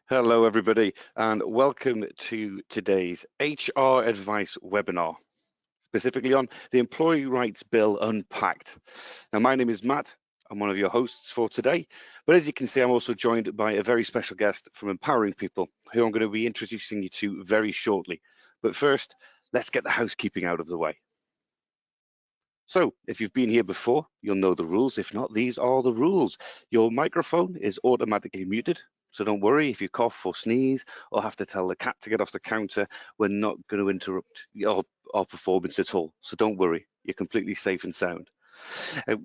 Hello, everybody, and welcome to today's HR Advice webinar, specifically on the Employee Rights Bill Unpacked. Now, my name is Matt. I'm one of your hosts for today, but as you can see, I'm also joined by a very special guest from Empowering People, who I'm going to be introducing you to very shortly. But first, let's get the housekeeping out of the way. So, if you've been here before, you'll know the rules. If not, these are the rules. Your microphone is automatically muted. So don't worry if you cough or sneeze or have to tell the cat to get off the counter. We're not going to interrupt our performance at all. So don't worry, you're completely safe and sound.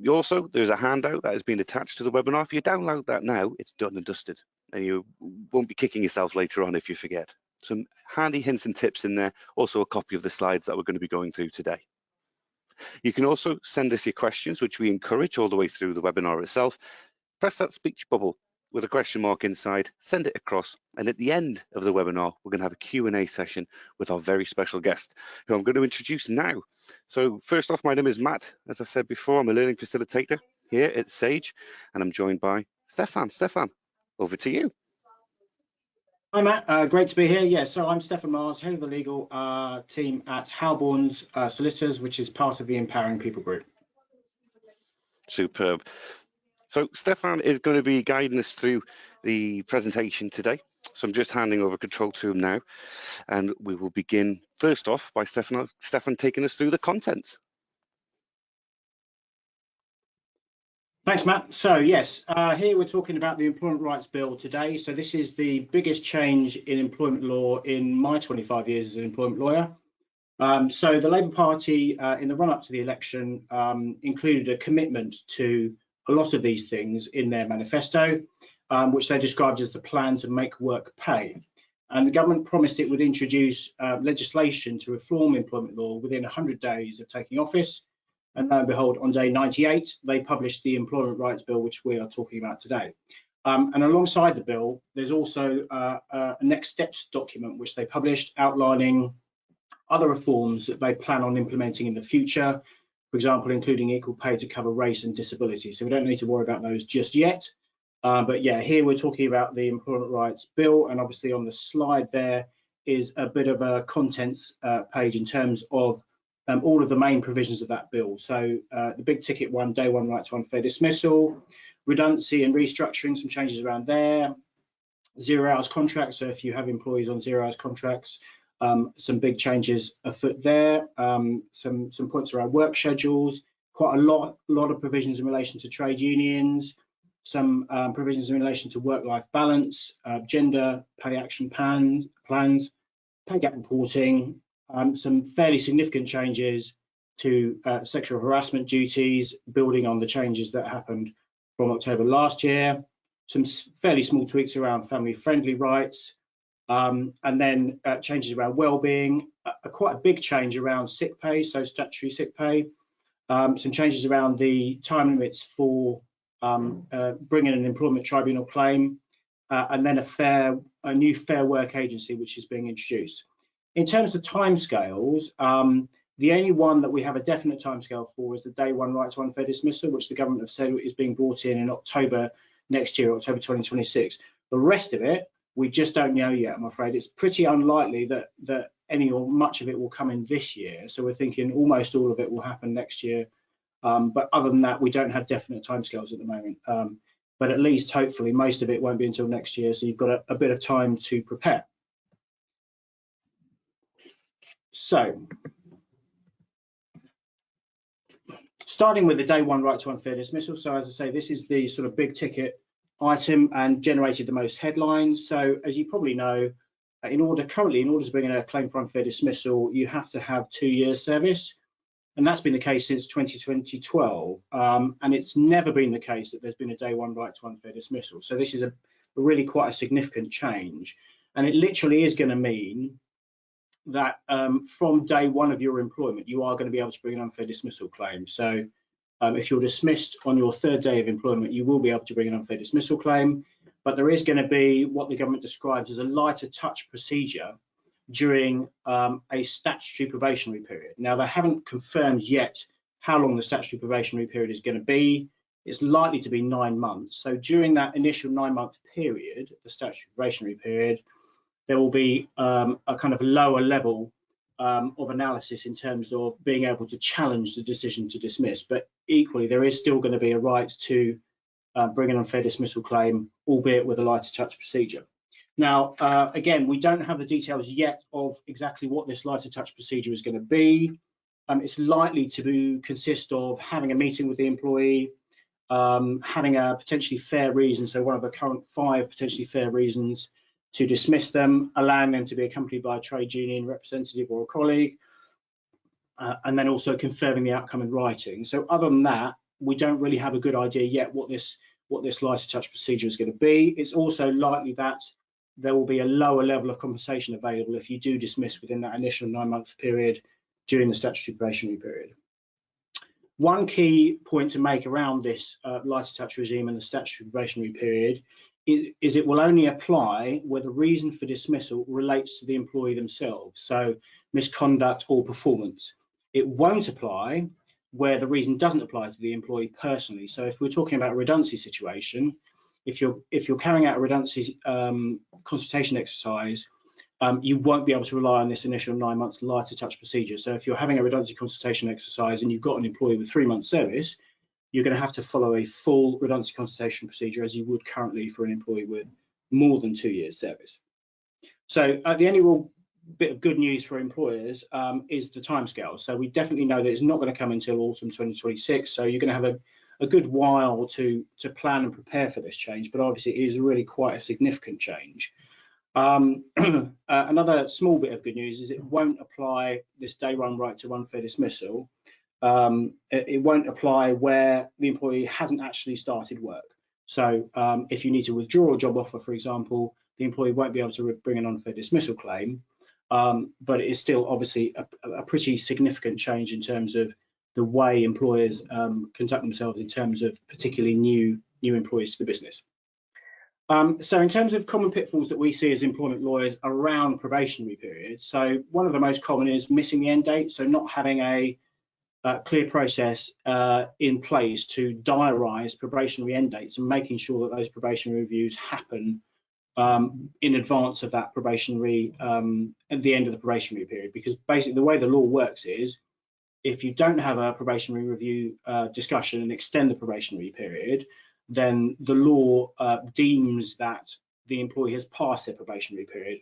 Also, there's a handout that has been attached to the webinar. If you download that now, it's done and dusted, and you won't be kicking yourself later on if you forget. Some handy hints and tips in there. Also a copy of the slides that we're going to be going through today. You can also send us your questions, which we encourage all the way through the webinar itself. Press that speech bubble with a question mark inside, send it across, and at the end of the webinar, we're going to have a Q&A session with our very special guest, who I'm going to introduce now. So first off, my name is Matt. As I said before, I'm a learning facilitator here at Sage, and I'm joined by Stefan. Stefan, over to you. Hi Matt, great to be here. Yeah, so I'm Stefan Mars, head of the legal team at Halborn's Solicitors, which is part of the Empowering People group. Superb. So Stefan is going to be guiding us through the presentation today. So I'm just handing over control to him now, and we will begin first off by Stefan taking us through the contents. Thanks, Matt. So yes, here we're talking about the Employment Rights Bill today. So this is the biggest change in employment law in my 25 years as an employment lawyer. So the Labour Party, in the run-up to the election, included a commitment to a lot of these things in their manifesto, which they described as the plan to make work pay. And the government promised it would introduce legislation to reform employment law within 100 days of taking office. And lo and behold, on day 98, they published the Employment Rights Bill, which we are talking about today. And alongside the bill, there's also a next steps document, which they published outlining other reforms that they plan on implementing in the future, for example, including equal pay to cover race and disability. So we don't need to worry about those just yet. But yeah, here we're talking about the Employment Rights Bill, and obviously on the slide there is a bit of a contents page in terms of all of the main provisions of that bill. So the big ticket one, day one right to unfair dismissal, redundancy and restructuring, some changes around there, 0 hours contracts. So if you have employees on 0 hours contracts, some big changes afoot there, some points around work schedules, quite a lot of provisions in relation to trade unions, some provisions in relation to work-life balance, gender pay action plans, pay gap reporting, some fairly significant changes to sexual harassment duties, building on the changes that happened from October last year, some fairly small tweaks around family-friendly rights, and then changes around well-being, quite a big change around sick pay, so statutory sick pay, some changes around the time limits for bringing an employment tribunal claim, and then a new Fair Work agency which is being introduced. In terms of timescales, the only one that we have a definite timescale for is the day one right to unfair dismissal, which the government have said is being brought in October next year, October 2026. The rest of it, we just don't know yet, I'm afraid. It's pretty unlikely that any or much of it will come in this year. So we're thinking almost all of it will happen next year. But other than that, we don't have definite timescales at the moment. But at least, hopefully, most of it won't be until next year. So you've got a bit of time to prepare. So, starting with the day one right to unfair dismissal. So as I say, this is the sort of big ticket item and generated the most headlines. So as you probably know, in order to bring in a claim for unfair dismissal, you have to have 2 years service. And that's been the case since 2012. And it's never been the case that there's been a day one right to unfair dismissal. So this is a really quite a significant change. And it literally is going to mean that from day one of your employment, you are going to be able to bring an unfair dismissal claim. So if you're dismissed on your 3rd day of employment, you will be able to bring an unfair dismissal claim. But there is going to be what the government describes as a lighter touch procedure during a statutory probationary period. Now, they haven't confirmed yet how long the statutory probationary period is going to be. it's likely to be 9 months. So during that initial 9-month period, the statutory probationary period, there will be a kind of lower level of analysis in terms of being able to challenge the decision to dismiss. But equally, there is still going to be a right to bring an unfair dismissal claim, albeit with a lighter touch procedure. Now, again, we don't have the details yet of exactly what this lighter touch procedure is going to be. It's likely to consist of having a meeting with the employee, having a potentially fair reason, so one of the current 5 potentially fair reasons to dismiss them, allowing them to be accompanied by a trade union representative or a colleague, and then also confirming the outcome in writing. So other than that, we don't really have a good idea yet what this lighter touch procedure is going to be. It's also likely that there will be a lower level of compensation available if you do dismiss within that initial 9-month period during the statutory probationary period. One key point to make around this lighter touch regime and the statutory probationary period is it will only apply where the reason for dismissal relates to the employee themselves, so misconduct or performance. It won't apply where the reason doesn't apply to the employee personally. So if we're talking about a redundancy situation, if you're carrying out a redundancy consultation exercise, you won't be able to rely on this initial 9 months lighter touch procedure. So if you're having a redundancy consultation exercise and you've got an employee with 3 months service, you're going to have to follow a full redundancy consultation procedure as you would currently for an employee with more than 2 years service. So the only real bit of good news for employers is the timescale. So we definitely know that it's not going to come until autumn 2026. So you're going to have a good while to plan and prepare for this change, but obviously it is really quite a significant change. Another small bit of good news is it won't apply this day one right to unfair dismissal. It won't apply where the employee hasn't actually started work. So if you need to withdraw a job offer, for example, the employee won't be able to bring an unfair dismissal claim, but it is still obviously a pretty significant change in terms of the way employers conduct themselves in terms of particularly new employees to the business. So in terms of common pitfalls that we see as employment lawyers around probationary periods, so one of the most common is missing the end date, so not having a clear process in place to diarise probationary end dates and making sure that those probationary reviews happen in advance of that probationary, at the end of the probationary period. Because basically the way the law works is if you don't have a probationary review discussion and extend the probationary period, then the law deems that the employee has passed their probationary period.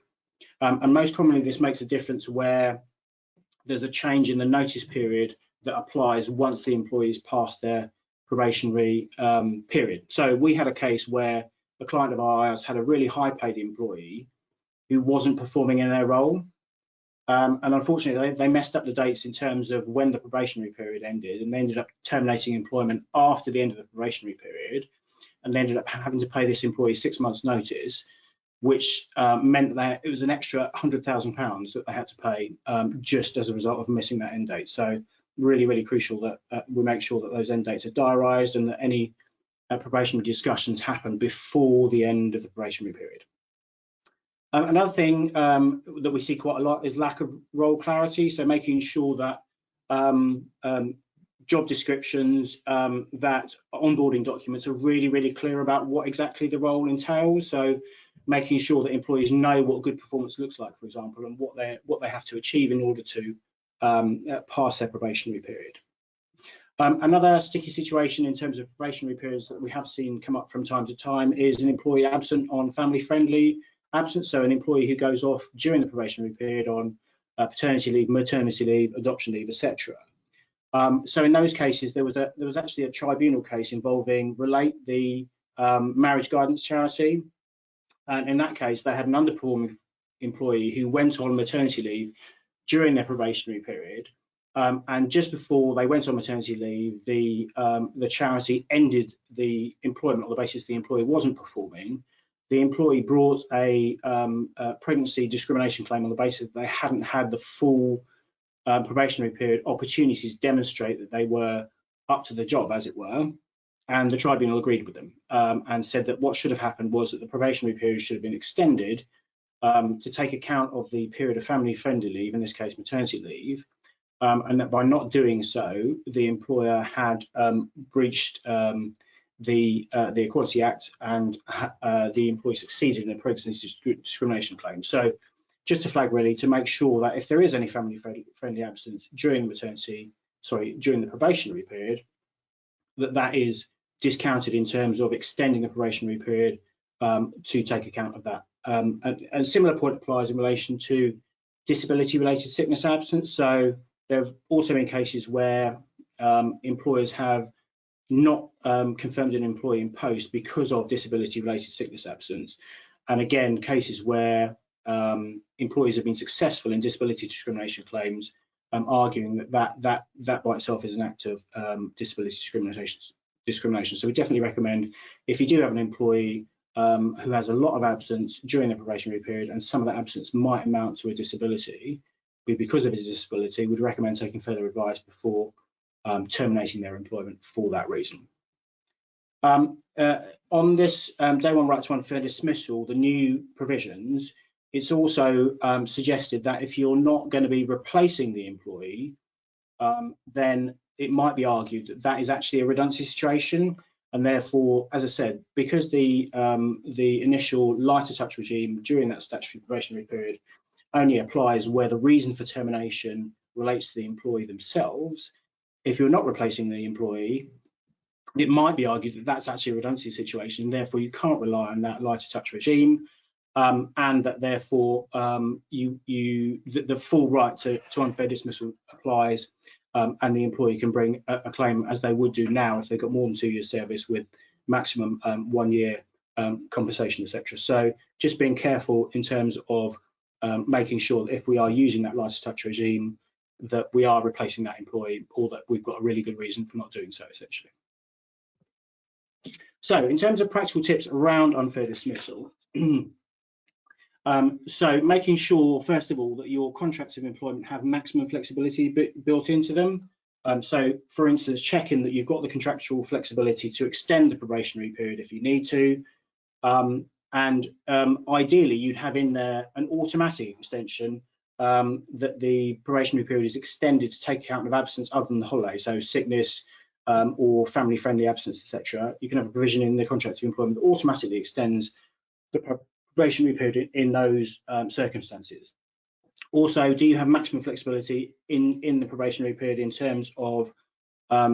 And most commonly this makes a difference where there's a change in the notice period that applies once the employees passed their probationary period. So we had a case where a client of ours had a really high paid employee who wasn't performing in their role. And unfortunately, they messed up the dates in terms of when the probationary period ended, and they ended up terminating employment after the end of the probationary period, and they ended up having to pay this employee 6 months notice, which meant that it was an extra £100,000 that they had to pay just as a result of missing that end date. So really, really crucial that we make sure that those end dates are diarised and that any probationary discussions happen before the end of the probationary period. Another thing that we see quite a lot is lack of role clarity. So making sure that job descriptions, that onboarding documents are really, really clear about what exactly the role entails. So making sure that employees know what good performance looks like, for example, and what they have to achieve in order to pass their probationary period. Another sticky situation in terms of probationary periods that we have seen come up from time to time is an employee absent on family-friendly absence. So an employee who goes off during the probationary period on paternity leave, maternity leave, adoption leave, etc. So in those cases, there was actually a tribunal case involving Relate, the marriage guidance charity, and in that case, they had an underperforming employee who went on maternity leave during their probationary period, and just before they went on maternity leave, the charity ended the employment on the basis the employee wasn't performing. The employee brought a pregnancy discrimination claim on the basis that they hadn't had the full probationary period opportunities to demonstrate that they were up to the job, as it were, and the tribunal agreed with them and said that what should have happened was that the probationary period should have been extended to take account of the period of family-friendly leave, in this case maternity leave, and that by not doing so, the employer had breached the Equality Act and the employee succeeded in a pregnancy discrimination claim. So just to flag really to make sure that if there is any family-friendly absence during the probationary period, that is discounted in terms of extending the probationary period to take account of that. And similar point applies in relation to disability-related sickness absence. So there have also been cases where employers have not confirmed an employee in post because of disability-related sickness absence. And again, cases where employees have been successful in disability discrimination claims, arguing that by itself is an act of disability discrimination. So we definitely recommend, if you do have an employee who has a lot of absence during the probationary period, and some of that absence might amount to a disability, because of his disability, we'd recommend taking further advice before terminating their employment for that reason. On this day one right to unfair dismissal, the new provisions, it's also suggested that if you're not going to be replacing the employee, then it might be argued that that is actually a redundancy situation, and therefore, as I said, because the initial lighter touch regime during that statutory probationary period only applies where the reason for termination relates to the employee themselves, if you're not replacing the employee, it might be argued that that's actually a redundancy situation, and therefore you can't rely on that lighter touch regime, and that therefore the full right to unfair dismissal applies, and the employee can bring a claim as they would do now if they've got more than 2 years service with maximum 1 year compensation, etc. So just being careful in terms of making sure that if we are using that lighter touch regime, that we are replacing that employee, or that we've got a really good reason for not doing so, essentially. So in terms of practical tips around unfair dismissal, so making sure, first of all, that your contracts of employment have maximum flexibility built into them. So for instance, checking that you've got the contractual flexibility to extend the probationary period if you need to. And ideally, you'd have in there an automatic extension that the probationary period is extended to take account of absence other than the holiday, so sickness or family-friendly absence, etc. You can have a provision in the contract of employment that automatically extends the probationary period in those circumstances. Also, do you have maximum flexibility in the probationary period in terms of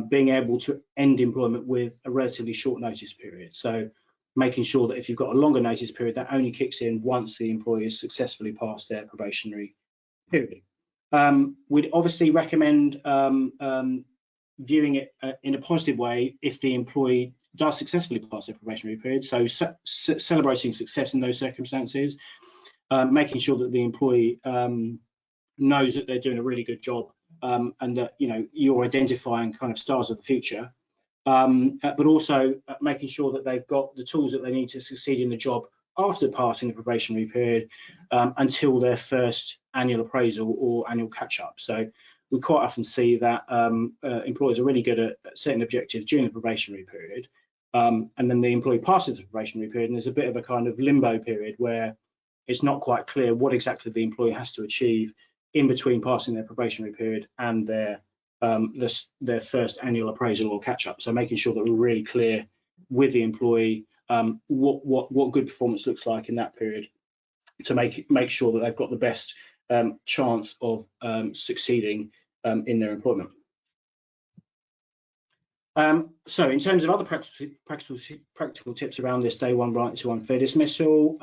being able to end employment with a relatively short notice period? So making sure that if you've got a longer notice period, that only kicks in once the employee has successfully passed their probationary period. We'd obviously recommend viewing it in a positive way if the employee does successfully pass their probationary period, so celebrating success in those circumstances, making sure that the employee knows that they're doing a really good job, and that you're identifying kind of stars of the future, but also making sure that they've got the tools that they need to succeed in the job after passing the probationary period, until their first annual appraisal or annual catch-up. So we quite often see that employers are really good at setting objectives during the probationary period, and then the employee passes the probationary period, and there's a bit of a kind of limbo period where it's not quite clear what exactly the employee has to achieve in between passing their probationary period and their first annual appraisal or catch-up. So making sure that we're really clear with the employee what good performance looks like in that period, to make sure that they've got the best chance of succeeding in their employment. So in terms of other practical tips around this day one right to unfair dismissal,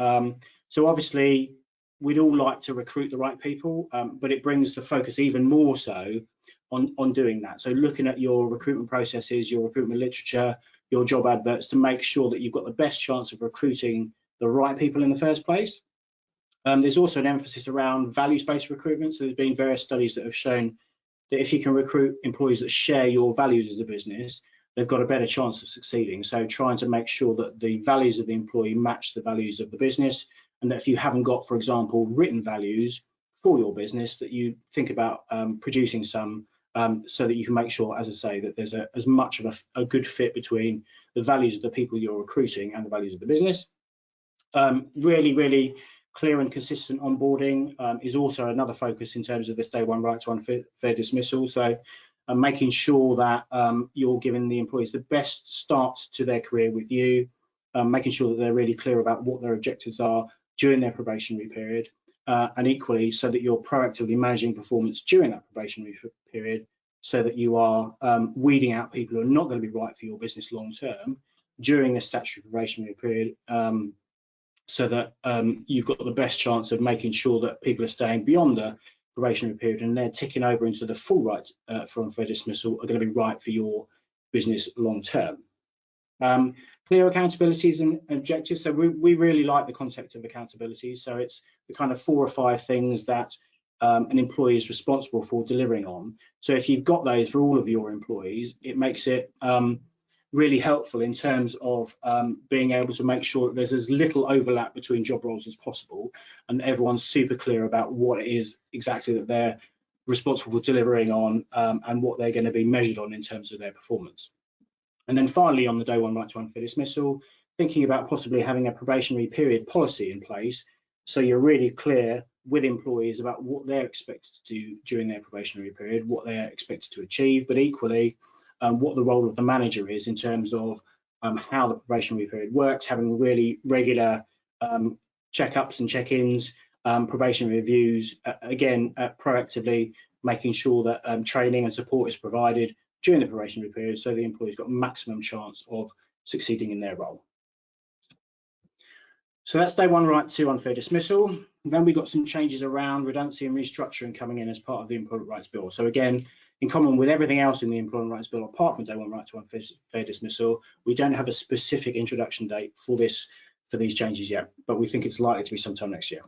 so obviously we'd all like to recruit the right people, but it brings the focus even more so on doing that. So looking at your recruitment processes, your recruitment literature, your job adverts, to make sure that you've got the best chance of recruiting the right people in the first place. There's also an emphasis around values-based recruitment. So there's been various studies that have shown that if you can recruit employees that share your values as a business, they've got a better chance of succeeding. So trying to make sure that the values of the employee match the values of the business, and that if you haven't got, for example, written values for your business, that you think about producing some, so that you can make sure, as I say, that there's as much of a good fit between the values of the people you're recruiting and the values of the business. Really clear and consistent onboarding is also another focus in terms of this day one right to unfair dismissal. So and making sure that you're giving the employees the best start to their career with you, making sure that they're really clear about what their objectives are during their probationary period, and equally so that you're proactively managing performance during that probationary period, so that you are weeding out people who are not going to be right for your business long term during the statutory probationary period, so that you've got the best chance of making sure that people are staying beyond the probationary period and they're ticking over into the full right for unfair dismissal are going to be right for your business long term. Clear accountabilities and objectives. So we really like the concept of accountability. So it's the kind of 4 or 5 things that an employee is responsible for delivering on. So if you've got those for all of your employees, it makes it really helpful in terms of being able to make sure that there's as little overlap between job roles as possible, and everyone's super clear about what it is exactly that they're responsible for delivering on, and what they're going to be measured on in terms of their performance. And then finally, on the day one right to unfair dismissal, thinking about possibly having a probationary period policy in place, so you're really clear with employees about what they're expected to do during their probationary period, what they're expected to achieve, but equally what the role of the manager is in terms of how the probationary period works, having really regular checkups and check-ins, probationary reviews, again, proactively making sure that training and support is provided during the probationary period so the employee's got maximum chance of succeeding in their role. So that's day one right to unfair dismissal. Then we got some changes around redundancy and restructuring coming in as part of the Employment Rights Bill. So again, in common with everything else in the Employment Rights Bill, apart from day one right to unfair dismissal, we don't have a specific introduction date for these changes yet, but we think it's likely to be sometime next year.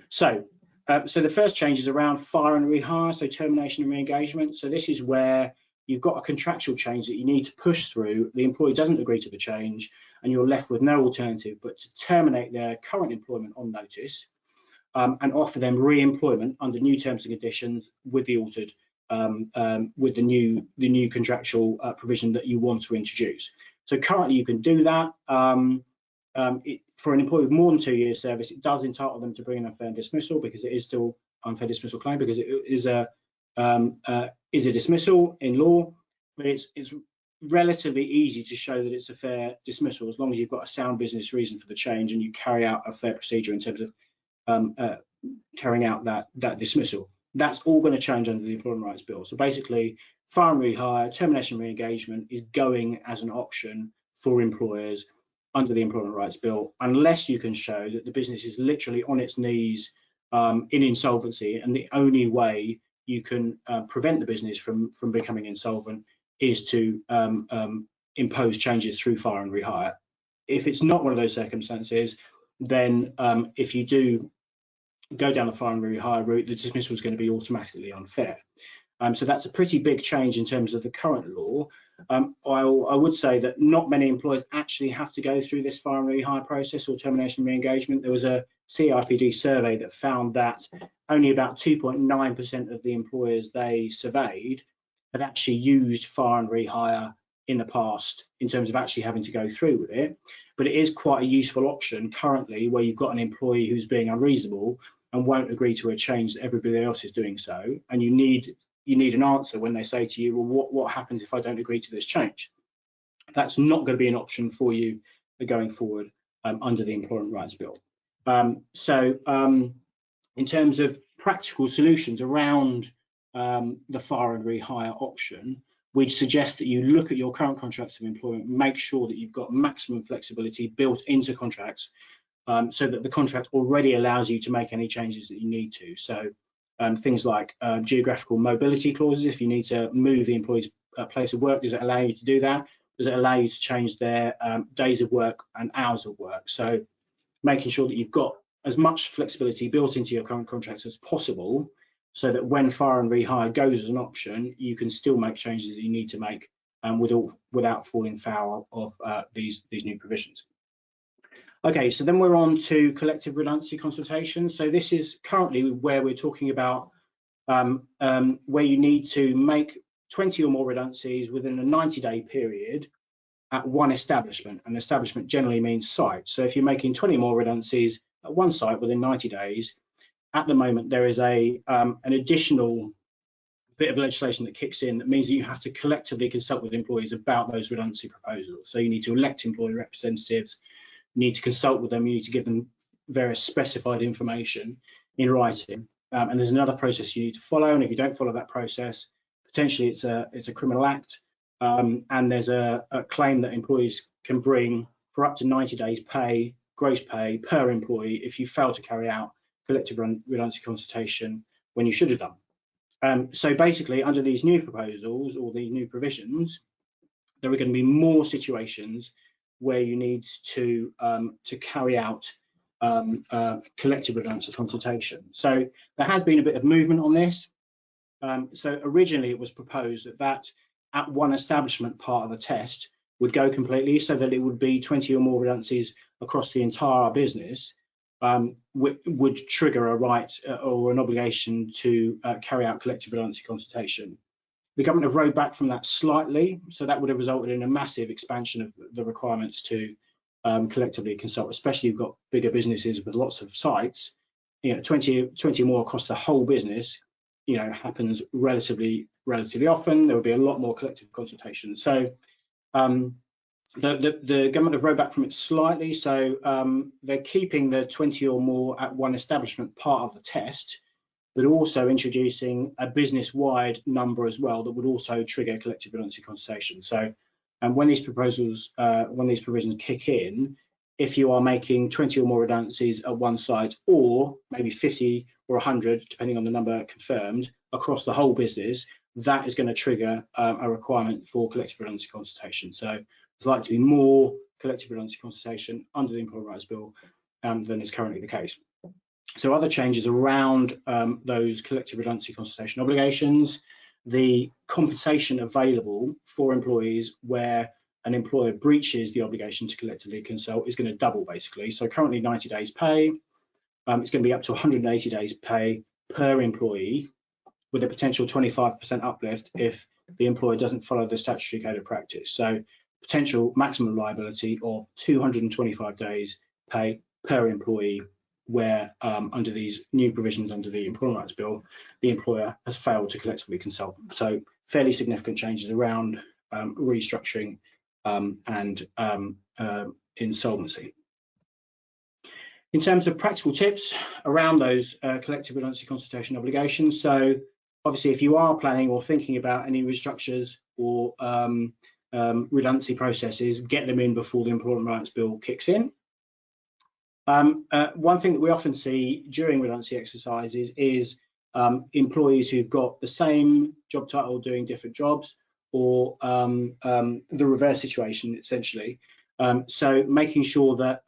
So the first change is around fire and rehire, so termination and re-engagement. So this is where you've got a contractual change that you need to push through. The employee doesn't agree to the change, and you're left with no alternative but to terminate their current employment on notice and offer them re-employment under new terms and conditions with the altered, with the new contractual provision that you want to introduce. So currently you can do that. For an employee with more than 2 years service, it does entitle them to bring an unfair dismissal because it is still unfair dismissal claim because it is a dismissal in law, but it's relatively easy to show that it's a fair dismissal as long as you've got a sound business reason for the change and you carry out a fair procedure in terms of carrying out that dismissal. That's all going to change under the Employment Rights Bill. So basically, fire and rehire, termination and re-engagement is going as an option for employers under the Employment Rights Bill, unless you can show that the business is literally on its knees in insolvency, and the only way you can prevent the business from becoming insolvent is to impose changes through fire and rehire. If it's not one of those circumstances, then if you do go down the fire and rehire route, the dismissal is going to be automatically unfair. So that's a pretty big change in terms of the current law. I would say that not many employers actually have to go through this fire and rehire process or termination re-engagement. There was a CIPD survey that found that only about 2.9% of the employers they surveyed had actually used fire and rehire in the past in terms of actually having to go through with it. But it is quite a useful option currently where you've got an employee who's being unreasonable and won't agree to a change that everybody else is doing so, and you need an answer when they say to you, well, what happens if I don't agree to this change? That's not going to be an option for you going forward under the Employment Rights Bill. In terms of practical solutions around the fire and rehire option, we'd suggest that you look at your current contracts of employment, make sure that you've got maximum flexibility built into contracts so that the contract already allows you to make any changes that you need to. So things like geographical mobility clauses, if you need to move the employee's place of work, does it allow you to do that? Does it allow you to change their days of work and hours of work? So making sure that you've got as much flexibility built into your current contracts as possible so that when fire and rehire goes as an option, you can still make changes that you need to make without falling foul of these new provisions. Okay, so then we're on to collective redundancy consultations. So this is currently where we're talking about where you need to make 20 or more redundancies within a 90-day period at one establishment. An establishment generally means site. So if you're making 20 more redundancies at one site within 90 days, at the moment there is an additional bit of legislation that kicks in that means that you have to collectively consult with employees about those redundancy proposals. So you need to elect employee representatives, you need to consult with them, you need to give them various specified information in writing, and there's another process you need to follow, and if you don't follow that process, potentially it's a criminal act, and there's a claim that employees can bring for up to 90 days pay, gross pay per employee if you fail to carry out collective redundancy consultation when you should have done. So basically, under these new proposals or the new provisions, there are going to be more situations where you need to carry out collective redundancy consultation. So there has been a bit of movement on this. So originally it was proposed that at one establishment part of the test would go completely, so that it would be 20 or more redundancies across the entire business, would trigger a right or an obligation to carry out collective redundancy consultation. The government have rowed back from that slightly, so that would have resulted in a massive expansion of the requirements to collectively consult, especially if you've got bigger businesses with lots of sites. 20 more across the whole business, happens relatively often. There will be a lot more collective consultation. So the government have rowed back from it slightly, so they're keeping the 20 or more at one establishment part of the test, but also introducing a business-wide number as well that would also trigger collective redundancy consultation. So when these provisions kick in, if you are making 20 or more redundancies at one site, or maybe 50 or 100, depending on the number confirmed, across the whole business, that is going to trigger a requirement for collective redundancy consultation. So there's likely to be more collective redundancy consultation under the Employment Rights Bill than is currently the case. So other changes around those collective redundancy consultation obligations, the compensation available for employees where an employer breaches the obligation to collectively consult is going to double, basically. So currently 90 days pay, it's going to be up to 180 days pay per employee, with a potential 25% uplift if the employer doesn't follow the statutory code of practice. So potential maximum liability of 225 days pay per employee, where under these new provisions under the Employment Rights Bill, the employer has failed to collectively consult. So fairly significant changes around restructuring and insolvency. In terms of practical tips around those collective redundancy consultation obligations, so obviously if you are planning or thinking about any restructures or redundancy processes, get them in before the Employment Rights Bill kicks in. One thing that we often see during redundancy exercises is employees who've got the same job title doing different jobs, or the reverse situation, essentially. So making sure that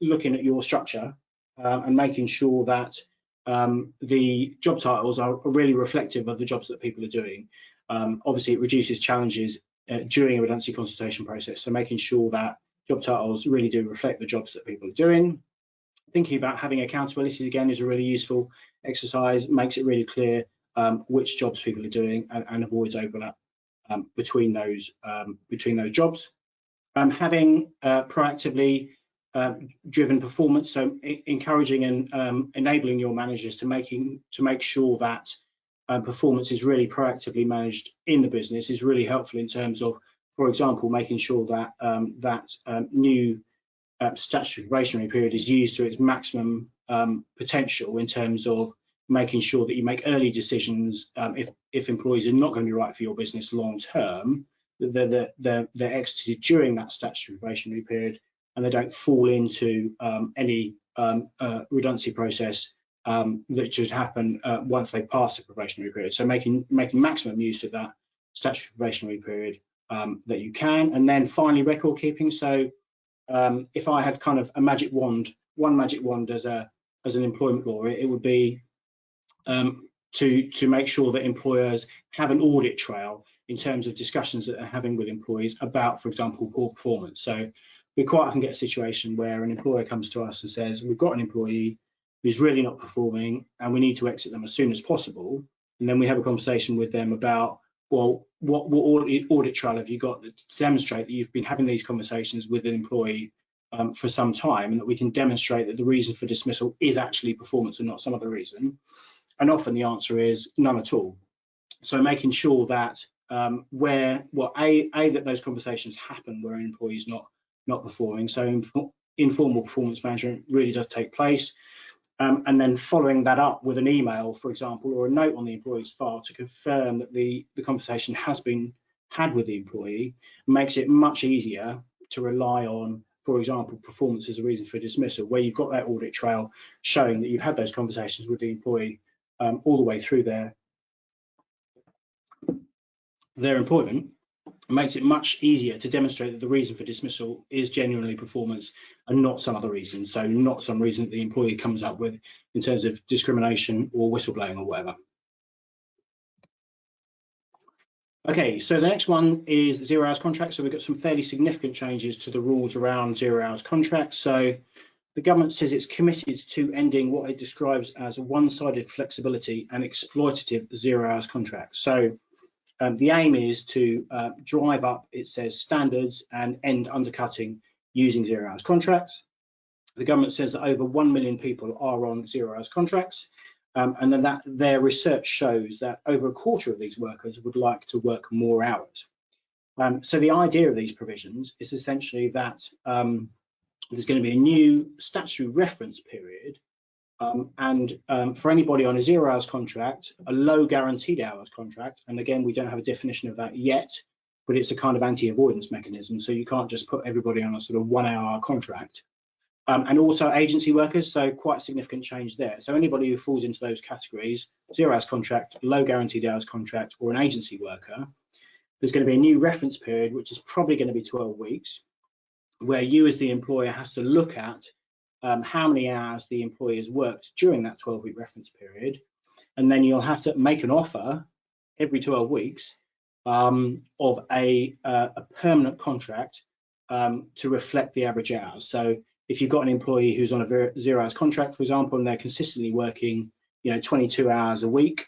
looking at your structure and making sure that the job titles are really reflective of the jobs that people are doing. Obviously, it reduces challenges during a redundancy consultation process. So making sure that job titles really do reflect the jobs that people are doing. Thinking about having accountability again is a really useful exercise. Makes it really clear which jobs people are doing and avoids overlap between those jobs. Having proactively driven performance, so encouraging and enabling your managers to make sure that performance is really proactively managed in the business is really helpful in terms of, for example, making sure that new statutory probationary period is used to its maximum potential in terms of making sure that you make early decisions if employees are not going to be right for your business long term, that they're exited during that statutory probationary period, and they don't fall into any redundancy process that should happen once they pass the probationary period. So making maximum use of that statutory probationary period that you can. And then finally, record keeping. So if I had kind of a magic wand, one magic wand as an employment law, it would be to make sure that employers have an audit trail in terms of discussions that they're having with employees about, for example, poor performance. So we quite often get a situation where an employer comes to us and says, we've got an employee who's really not performing and we need to exit them as soon as possible. And then we have a conversation with them about, well, what audit trail have you got to demonstrate that you've been having these conversations with an employee for some time, and that we can demonstrate that the reason for dismissal is actually performance and not some other reason? And often the answer is none at all. So making sure that that those conversations happen where an employee is not performing. So informal performance management really does take place. And then following that up with an email, for example, or a note on the employee's file to confirm that the conversation has been had with the employee makes it much easier to rely on, for example, performance as a reason for dismissal, where you've got that audit trail showing that you've had those conversations with the employee all the way through their employment. It makes it much easier to demonstrate that the reason for dismissal is genuinely performance and not some other reason. So not some reason that the employee comes up with in terms of discrimination or whistleblowing or whatever. Okay, so the next one is 0 hours contracts. So we've got some fairly significant changes to the rules around 0 hours contracts. So the government says it's committed to ending what it describes as one-sided flexibility and exploitative 0 hours contracts. So the aim is to drive up, it says, standards and end undercutting using 0 hours contracts. The government says that over 1 million people are on 0 hours contracts, and then that their research shows that over a quarter of these workers would like to work more hours. So the idea of these provisions is essentially that there's going to be a new statutory reference period, for anybody on a 0 hours contract, a low guaranteed hours contract, and again, we don't have a definition of that yet, but it's a kind of anti-avoidance mechanism. So you can't just put everybody on a sort of 1 hour contract. And also agency workers, so quite a significant change there. So anybody who falls into those categories, 0 hours contract, low guaranteed hours contract, or an agency worker, there's going to be a new reference period, which is probably going to be 12 weeks, where you as the employer has to look at how many hours the employee has worked during that 12-week reference period, and then you'll have to make an offer every 12 weeks of a permanent contract to reflect the average hours. So if you've got an employee who's on a 0 hours contract, for example, and they're consistently working 22 hours a week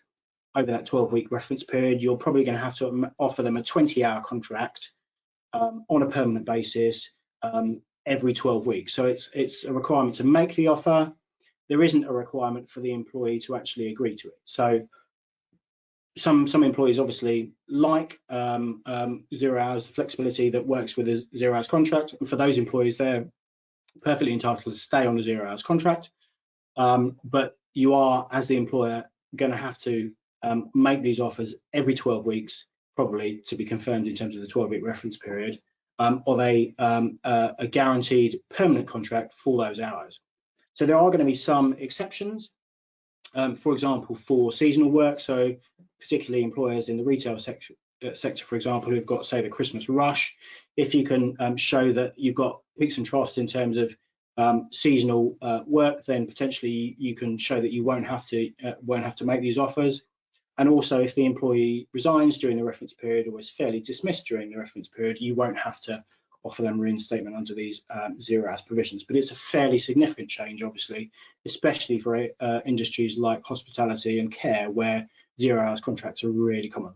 over that 12-week reference period, you're probably going to have to offer them a 20-hour contract on a permanent basis every 12 weeks. So it's a requirement to make the offer. There isn't a requirement for the employee to actually agree to it. So some employees obviously like 0 hours flexibility that works with a 0 hours contract, and for those employees, they're perfectly entitled to stay on a 0 hours contract. But you are, as the employer, going to have to make these offers every 12 weeks, probably to be confirmed in terms of the 12-week reference period, of a guaranteed permanent contract for those hours. So there are going to be some exceptions, for example, for seasonal work. So particularly employers in the retail sector, for example, who've got, say, the Christmas rush, if you can show that you've got peaks and troughs in terms of seasonal work, then potentially you can show that you won't have to make these offers. And also, if the employee resigns during the reference period or is fairly dismissed during the reference period, you won't have to offer them reinstatement under these 0 hours provisions. But it's a fairly significant change, obviously, especially for industries like hospitality and care, where 0 hours contracts are really common.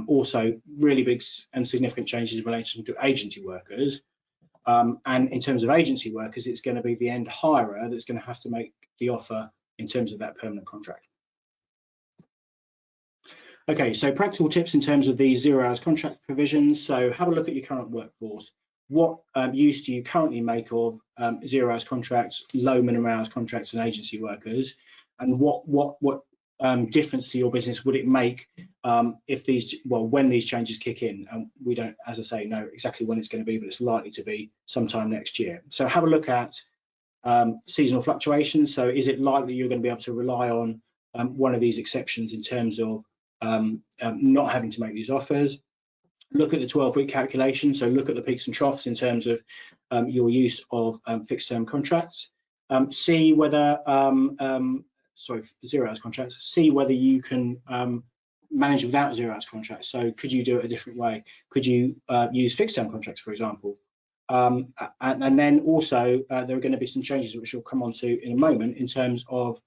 Also, really big and significant changes in relation to agency workers. And in terms of agency workers, it's going to be the end hirer that's going to have to make the offer in terms of that permanent contract. Okay, so practical tips in terms of these 0 hours contract provisions. So have a look at your current workforce. What use do you currently make of 0 hours contracts, low minimum hours contracts, and agency workers? And what difference to your business would it make if when these changes kick in? And we don't, as I say, know exactly when it's going to be, but it's likely to be sometime next year. So have a look at seasonal fluctuations. So is it likely you're going to be able to rely on one of these exceptions in terms of not having to make these offers? Look at the 12-week calculation. So look at the peaks and troughs in terms of your use of fixed-term contracts. See whether 0 hours contracts. See whether you can manage without 0 hours contracts. So could you do it a different way? Could you use fixed-term contracts, for example? And then also there are going to be some changes which we'll come on to in a moment in terms of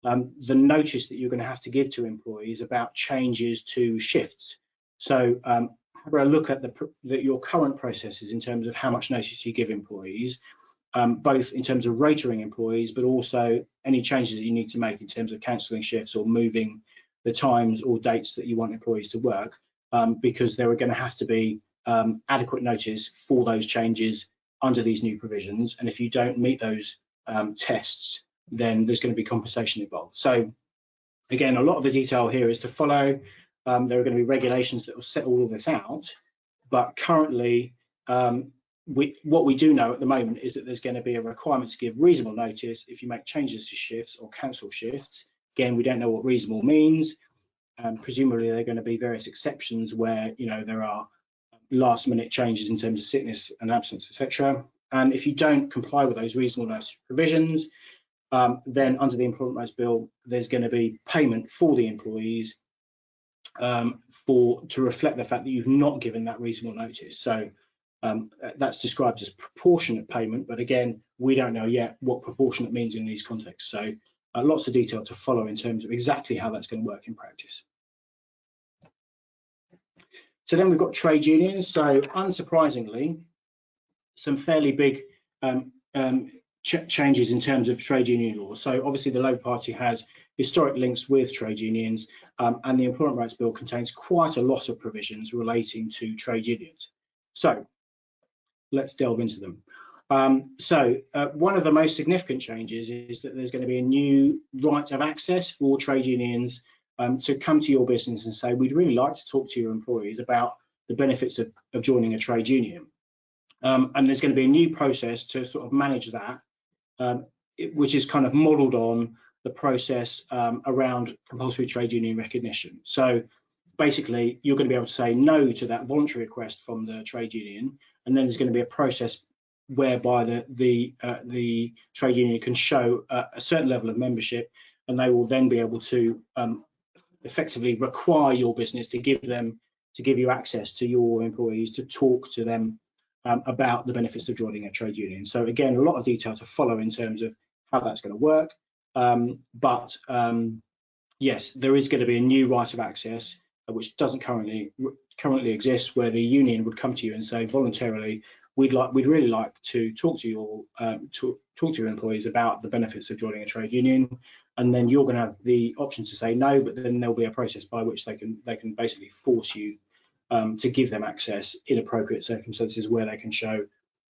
the notice that you're going to have to give to employees about changes to shifts. So have a look at your current processes in terms of how much notice you give employees, both in terms of rotoring employees, but also any changes that you need to make in terms of cancelling shifts or moving the times or dates that you want employees to work, because there are going to have to be adequate notice for those changes under these new provisions. And if you don't meet those tests, then there's going to be compensation involved. So again, a lot of the detail here is to follow. There are going to be regulations that will set all of this out, but currently what we do know at the moment is that there's going to be a requirement to give reasonable notice if you make changes to shifts or cancel shifts. Again, we don't know what reasonable means. Presumably there are going to be various exceptions where, you know, there are last minute changes in terms of sickness and absence, etc. And if you don't comply with those reasonable notice provisions, then under the Employment Rights Bill, there's going to be payment for the employees to reflect the fact that you've not given that reasonable notice. So that's described as proportionate payment, but again, we don't know yet what proportionate means in these contexts. So lots of detail to follow in terms of exactly how that's going to work in practice. So then we've got trade unions. So unsurprisingly, some fairly big changes in terms of trade union law. So obviously the Labour Party has historic links with trade unions, and the Employment Rights Bill contains quite a lot of provisions relating to trade unions. So let's delve into them. One of the most significant changes is that there's going to be a new right of access for trade unions to come to your business and say, we'd really like to talk to your employees about the benefits of joining a trade union. And there's going to be a new process to sort of manage that, which is kind of modelled on the process around compulsory trade union recognition. So basically, you're going to be able to say no to that voluntary request from the trade union, and then there's going to be a process whereby the trade union can show a certain level of membership, and they will then be able to effectively require your business to give you access to your employees to talk to them about the benefits of joining a trade union. So again, a lot of detail to follow in terms of how that's going to work. Yes, there is going to be a new right of access, which doesn't currently exist, where the union would come to you and say voluntarily, we'd really like to talk to your employees about the benefits of joining a trade union, and then you're going to have the option to say no, but then there'll be a process by which they can basically force you to give them access in appropriate circumstances where they can show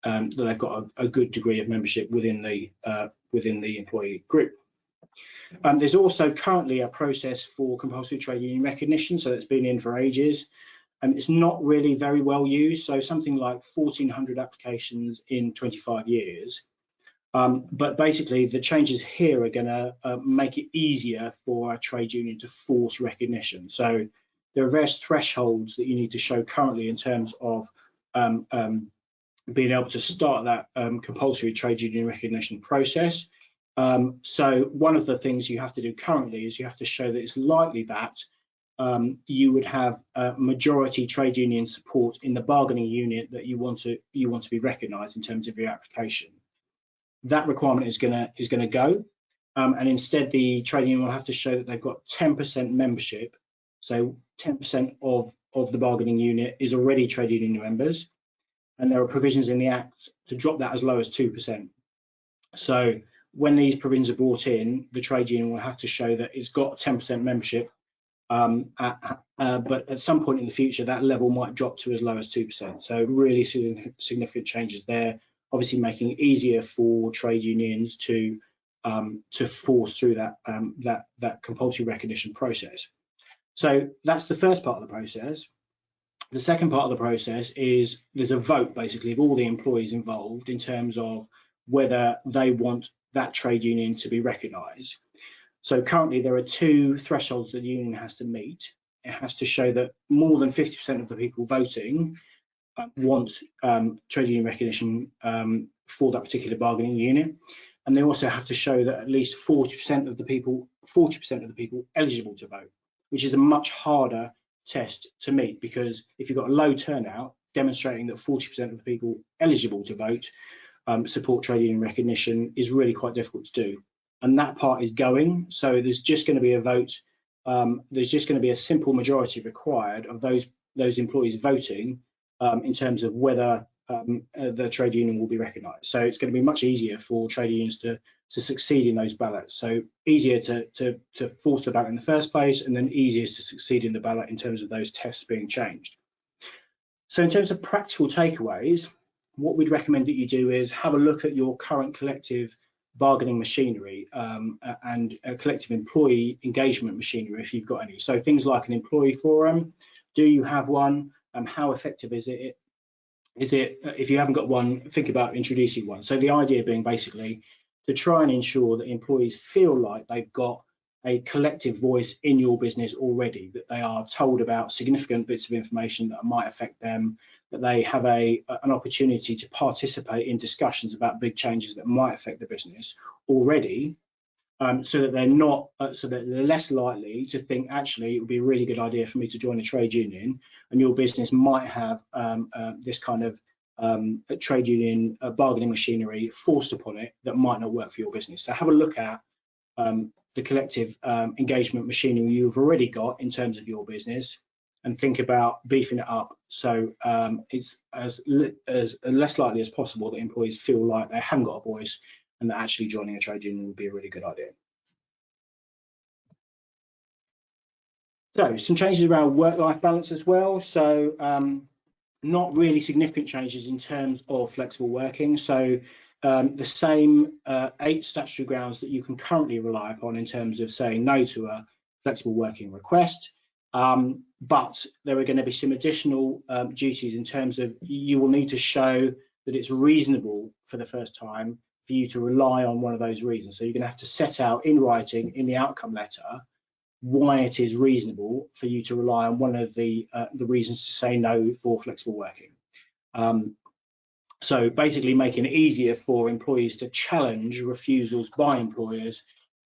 that they've got a good degree of membership within the employee group. There's also currently a process for compulsory trade union recognition, so it's been in for ages, and it's not really very well used. So something like 1,400 applications in 25 years. But basically, the changes here are going to make it easier for a trade union to force recognition. So there are various thresholds that you need to show currently in terms of being able to start that compulsory trade union recognition process. So one of the things you have to do currently is you have to show that it's likely that you would have majority trade union support in the bargaining unit that you want to be recognised in terms of your application. That requirement is going to go, and instead the trade union will have to show that they've got 10% membership. So 10% of the bargaining unit is already trade union members, and there are provisions in the Act to drop that as low as 2%. So when these provisions are brought in, the trade union will have to show that it's got 10% membership, but at some point in the future, that level might drop to as low as 2%. So really significant changes there, obviously making it easier for trade unions to force through that compulsory recognition process. So that's the first part of the process. The second part of the process is there's a vote basically of all the employees involved in terms of whether they want that trade union to be recognised. So currently there are two thresholds that the union has to meet. It has to show that more than 50% of the people voting want trade union recognition for that particular bargaining unit, and they also have to show that at least 40% of the people eligible to vote, which is a much harder test to meet, because if you've got a low turnout, demonstrating that 40% of the people eligible to vote support trade union recognition is really quite difficult to do. And that part is going, so there's just going to be a vote. There's just going to be a simple majority required of those employees voting in terms of whether the trade union will be recognised. So it's going to be much easier for trade unions to succeed in those ballots. So easier to force the ballot in the first place, and then easiest to succeed in the ballot in terms of those tests being changed. So in terms of practical takeaways, what we'd recommend that you do is have a look at your current collective bargaining machinery and collective employee engagement machinery if you've got any. So things like an employee forum, do you have one? How effective is it? If you haven't got one, think about introducing one. So the idea being basically to try and ensure that employees feel like they've got a collective voice in your business already, that they are told about significant bits of information that might affect them, that they have an opportunity to participate in discussions about big changes that might affect the business already, so that they're not, so that they're less likely to think, actually, it would be a really good idea for me to join a trade union, and your business might have this kind of trade union bargaining machinery forced upon it that might not work for your business. So have a look at the collective engagement machinery you've already got in terms of your business, and think about beefing it up so it's as less likely as possible that employees feel like they haven't got a voice, and that actually joining a trade union would be a really good idea. So some changes around work-life balance as well. So not really significant changes in terms of flexible working. So the same 8 statutory grounds that you can currently rely upon in terms of saying no to a flexible working request. But there are going to be some additional duties in terms of you will need to show that it's reasonable for the first time for you to rely on one of those reasons. So you're going to have to set out in writing in the outcome letter why it is reasonable for you to rely on one of the reasons to say no for flexible working. So basically making it easier for employees to challenge refusals by employers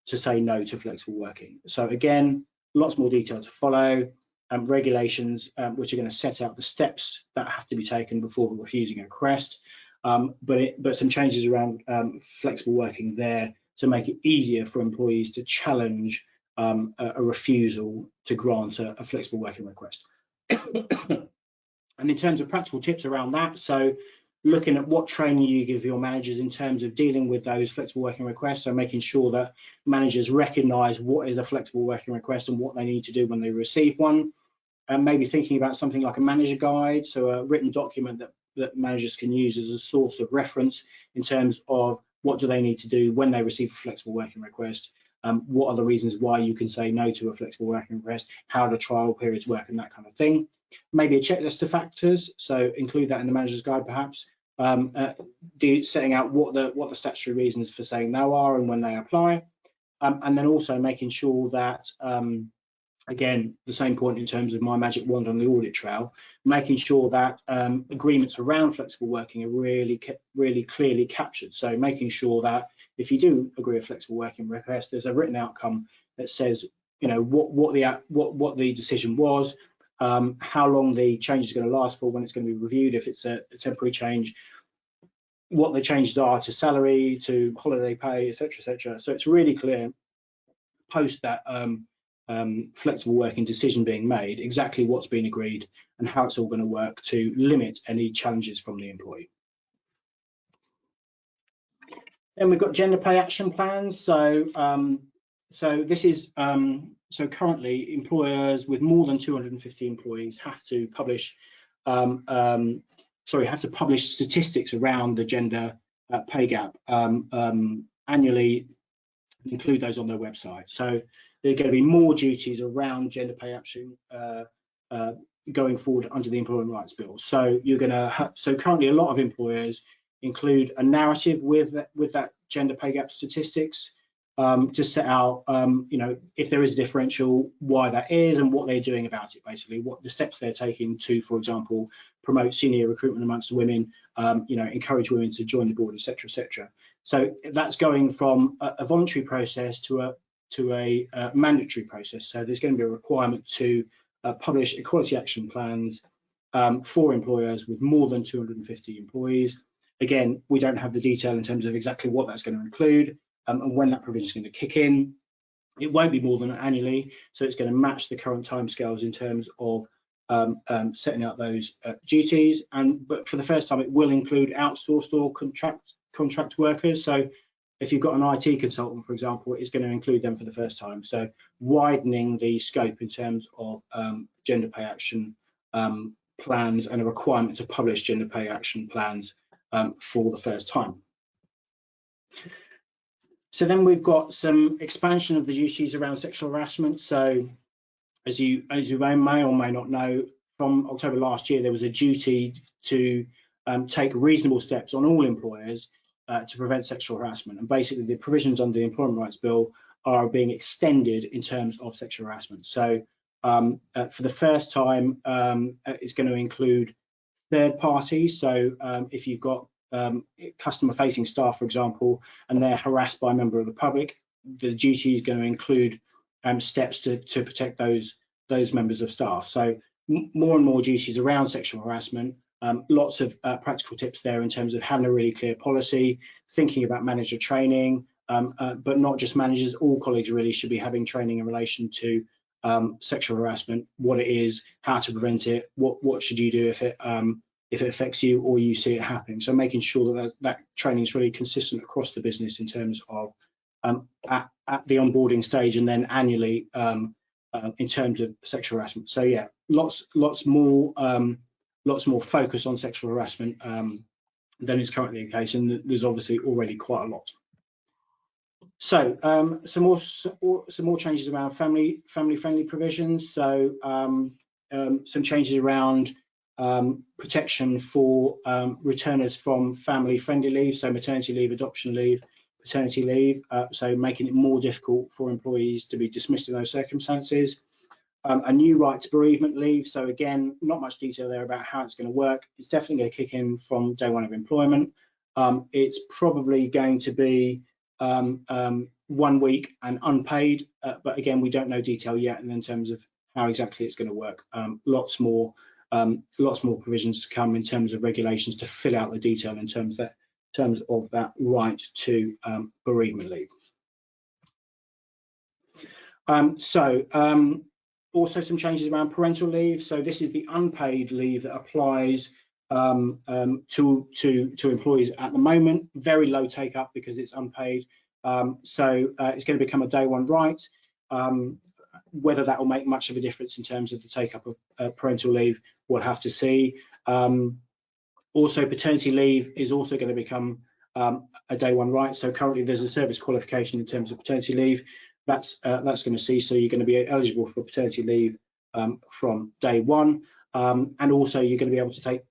to say no to flexible working. So again, lots more detail to follow, regulations which are going to set out the steps that have to be taken before refusing a request, but some changes around flexible working there to make it easier for employees to challenge a refusal to grant a flexible working request. And in terms of practical tips around that, so looking at what training you give your managers in terms of dealing with those flexible working requests, so making sure that managers recognise what is a flexible working request and what they need to do when they receive one, and maybe thinking about something like a manager guide, so a written document that managers can use as a source of reference in terms of what do they need to do when they receive a flexible working request, what are the reasons why you can say no to a flexible working request, how do trial periods work, and that kind of thing. Maybe a checklist of factors, so include that in the manager's guide perhaps, setting out what the statutory reasons for saying no are and when they apply, and then also making sure that again, the same point in terms of my magic wand on the audit trail, making sure that agreements around flexible working are really clearly captured. So making sure that if you do agree a flexible working request, there's a written outcome that says, you know, what the decision was, how long the change is going to last for, when it's going to be reviewed, if it's a temporary change, what the changes are to salary, to holiday pay, etc., etc. So it's really clear post that flexible working decision being made, exactly what's been agreed and how it's all going to work to limit any challenges from the employee. Then we've got gender pay action plans. So this is so currently employers with more than 250 employees have to publish statistics around the gender pay gap annually, and include those on their website. So there are going to be more duties around gender pay action going forward under the Employment Rights Bill. So you're going to so currently a lot of employers include a narrative with that gender pay gap statistics to set out, you know, if there is a differential, why that is, and what they're doing about it. Basically, what the steps they're taking to, for example, promote senior recruitment amongst women, you know, encourage women to join the board, etc., etc. So that's going from a voluntary process to a mandatory process. So there's going to be a requirement to publish equality action plans for employers with more than 250 employees. Again, we don't have the detail in terms of exactly what that's going to include and when that provision is going to kick in. It won't be more than annually, so it's going to match the current timescales in terms of setting out those duties. But for the first time, it will include outsourced or contract workers. So if you've got an IT consultant, for example, it's going to include them for the first time. So widening the scope in terms of gender pay action plans and a requirement to publish gender pay action plans for the first time. So then we've got some expansion of the duties around sexual harassment. So as you may or may not know, from October last year, there was a duty to take reasonable steps on all employers to prevent sexual harassment. And basically the provisions under the Employment Rights Bill are being extended in terms of sexual harassment. So for the first time, it's going to include third parties. So if you've got customer facing staff, for example, and they're harassed by a member of the public, the duty is going to include steps to protect those members of staff. So more and more duties around sexual harassment. Lots of practical tips there in terms of having a really clear policy, thinking about manager training, but not just managers. All colleagues really should be having training in relation to sexual harassment, what it is, how to prevent it, what should you do if it affects you or you see it happening. So making sure that training is really consistent across the business in terms of at the onboarding stage and then annually in terms of sexual harassment. So yeah, lots more focus on sexual harassment than is currently the case, and there's obviously already quite a lot. So some more changes around family friendly provisions. So some changes around protection for returners from family friendly leave, so maternity leave, adoption leave, paternity leave, so making it more difficult for employees to be dismissed in those circumstances. A new right to bereavement leave. So again, not much detail there about how it's going to work. It's definitely going to kick in from day one of employment. It's probably going to be 1 week and unpaid, but again, we don't know detail yet in terms of how exactly it's going to work. Lots more provisions to come in terms of regulations to fill out the detail in terms of that right to bereavement leave. Also some changes around parental leave. So this is the unpaid leave that applies to employees at the moment. Very low take up because it's unpaid. So it's going to become a day one right. Whether that will make much of a difference in terms of the take up of parental leave, we'll have to see. Also, paternity leave is also going to become a day one right. So currently there's a service qualification in terms of paternity leave. That's going to cease. So you're going to be eligible for paternity leave from day one, and also you're going to be able to take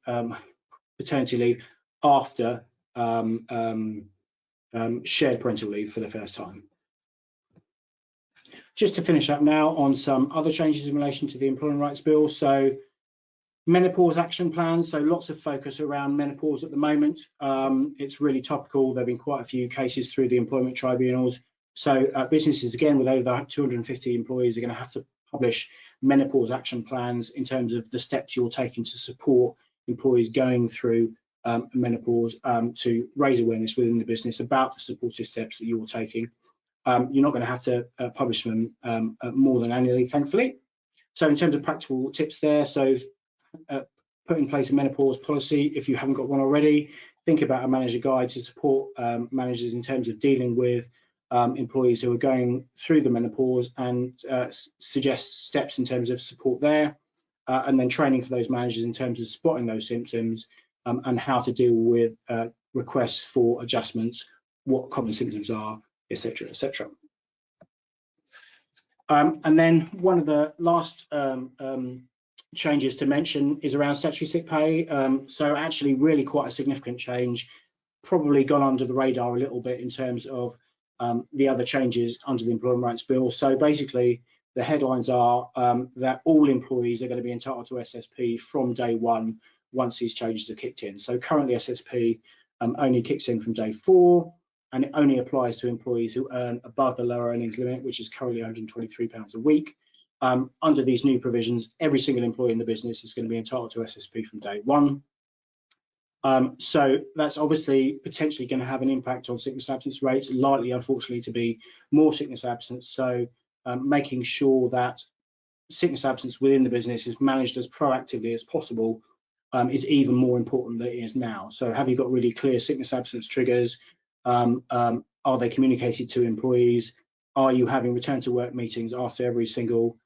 paternity leave after shared parental leave for the first time. Just to finish up now on some other changes in relation to the Employment Rights Bill. So menopause action plans. So lots of focus around menopause at the moment. It's really topical. There have been quite a few cases through the employment tribunals. So businesses, again, with over 250 employees, are going to have to publish menopause action plans in terms of the steps you're taking to support employees going through menopause, to raise awareness within the business about the supportive steps that you're taking. You're not going to have to publish them more than annually, thankfully. So in terms of practical tips there, so put in place a menopause policy if you haven't got one already. Think about a manager guide to support managers in terms of dealing with employees who are going through the menopause, and suggest steps in terms of support there, and then training for those managers in terms of spotting those symptoms and how to deal with requests for adjustments, what common symptoms are, etc., etc. And then one of the last changes to mention is around statutory sick pay. So actually really quite a significant change, probably gone under the radar a little bit in terms of the other changes under the Employment Rights Bill. So basically the headlines are that all employees are going to be entitled to SSP from day one once these changes are kicked in. So currently SSP only kicks in from day 4, and it only applies to employees who earn above the lower earnings limit, which is currently £123 a week. Under these new provisions, every single employee in the business is going to be entitled to SSP from day 1. So that's obviously potentially going to have an impact on sickness absence rates, likely, unfortunately, to be more sickness absence. So making sure that sickness absence within the business is managed as proactively as possible is even more important than it is now. So have you got really clear sickness absence triggers? Are they communicated to employees? Are you having return to work meetings after every single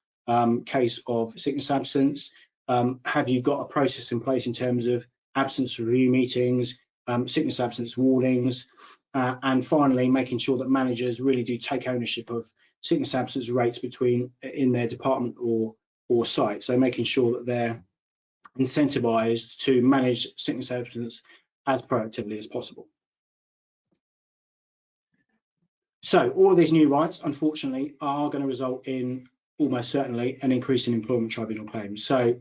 case of sickness absence? Have you got a process in place in terms of absence review meetings, sickness absence warnings, and finally making sure that managers really do take ownership of sickness absence rates in their department or site. So making sure that they're incentivized to manage sickness absence as proactively as possible. So all of these new rights, unfortunately, are going to result in almost certainly an increase in employment tribunal claims. So